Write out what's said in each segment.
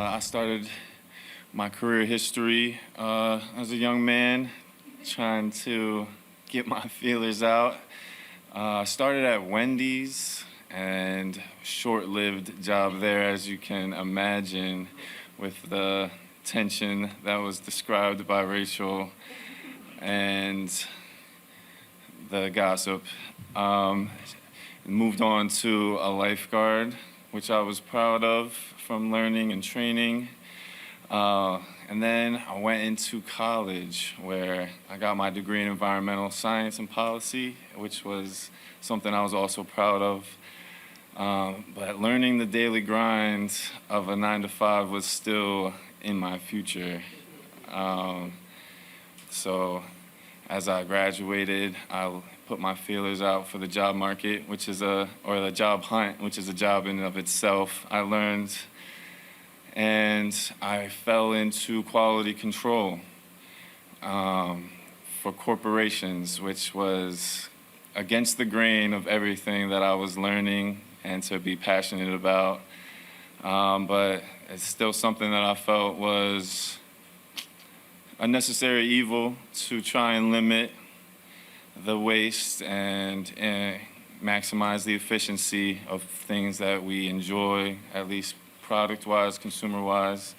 I started my career history as a young man, trying to get my feelers out. I started at Wendy's, and short-lived job there, as you can imagine, with the tension that was described by Rachel and the gossip. Moved on to a lifeguard, which I was proud of from learning and training. And then I went into college where I got my degree in environmental science and policy, which was something I was also proud of. But learning the daily grind of a 9-to-5 was still in my future. So as I graduated, I put my feelers out for the job market, or the job hunt, which is a job in and of itself. I learned, and I fell into quality control for corporations, which was against the grain of everything that I was learning and to be passionate about. But it's still something that I felt was a necessary evil to try and limit the waste and maximize the efficiency of things that we enjoy, at least product-wise, consumer-wise.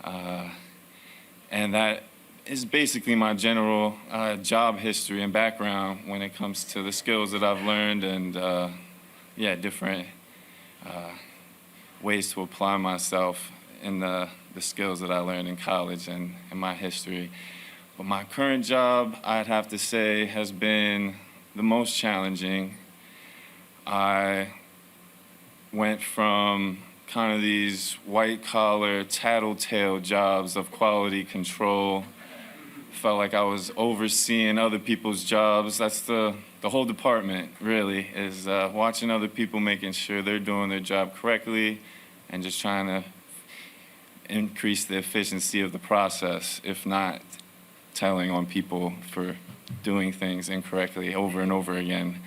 And that is basically my general job history and background when it comes to the skills that I've learned and different ways to apply myself in the skills that I learned in college and in my history. But my current job, I'd have to say, has been the most challenging. I went from kind of these white-collar, tattletale jobs of quality control. Felt like I was overseeing other people's jobs. That's the whole department, really, is watching other people, making sure they're doing their job correctly, and just trying to increase the efficiency of the process, if not telling on people for doing things incorrectly over and over again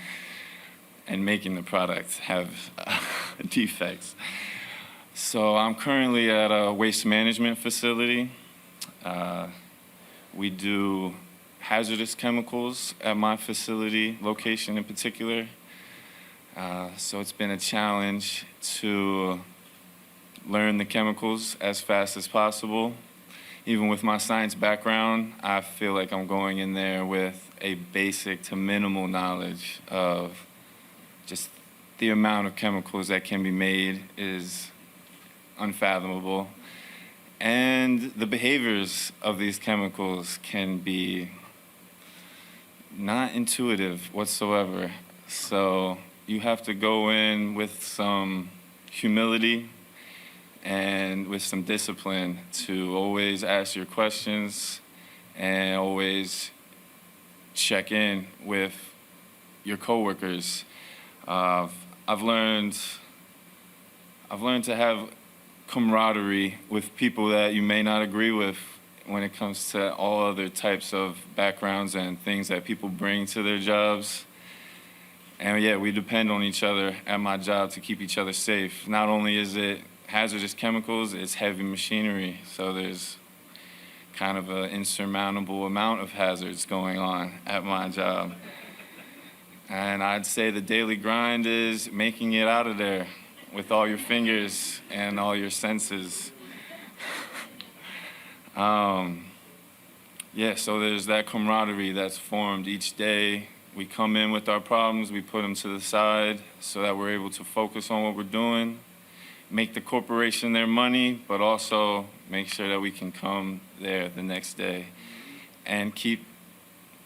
and making the product have defects. So I'm currently at a waste management facility. We do hazardous chemicals at my facility location in particular. So it's been a challenge to learn the chemicals as fast as possible. Even with my science background, I feel like I'm going in there with a basic to minimal knowledge of just the amount of chemicals that can be made is unfathomable. And the behaviors of these chemicals can be not intuitive whatsoever. So you have to go in with some humility and with some discipline to always ask your questions and always check in with your coworkers. I've learned to have camaraderie with people that you may not agree with when it comes to all other types of backgrounds and things that people bring to their jobs. And yeah, we depend on each other at my job to keep each other safe. Not only is it hazardous chemicals, it's heavy machinery. So there's kind of an insurmountable amount of hazards going on at my job. And I'd say the daily grind is making it out of there with all your fingers and all your senses. So there's that camaraderie that's formed each day. We come in with our problems, we put them to the side so that we're able to focus on what we're doing, make the corporation their money, but also make sure that we can come there the next day and keep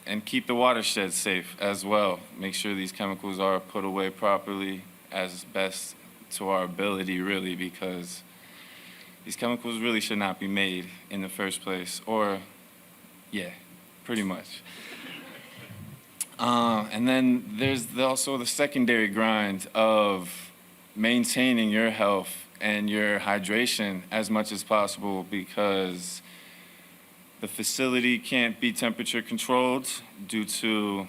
the watershed safe as well. Make sure these chemicals are put away properly as best to our ability, really, because these chemicals really should not be made in the first place, pretty much. And then there's also the secondary grind of maintaining your health and your hydration as much as possible, because the facility can't be temperature controlled due to,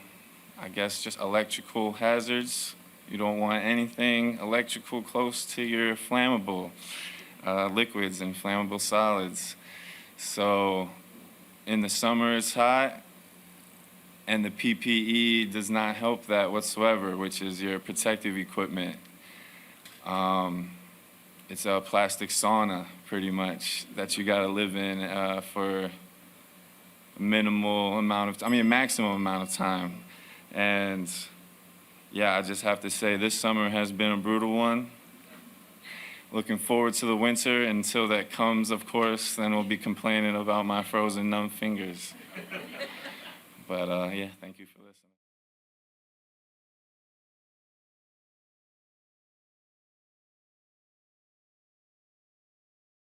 I guess, just electrical hazards. You don't want anything electrical close to your flammable. liquids and flammable solids. So in the summer it's hot, and the PPE does not help that whatsoever, which is your protective equipment. It's a plastic sauna, pretty much, that you gotta live in for a maximum amount of time. And yeah, I just have to say this summer has been a brutal one. Looking forward to the winter. Until that comes, of course, then we'll be complaining about my frozen numb fingers. But yeah, thank you for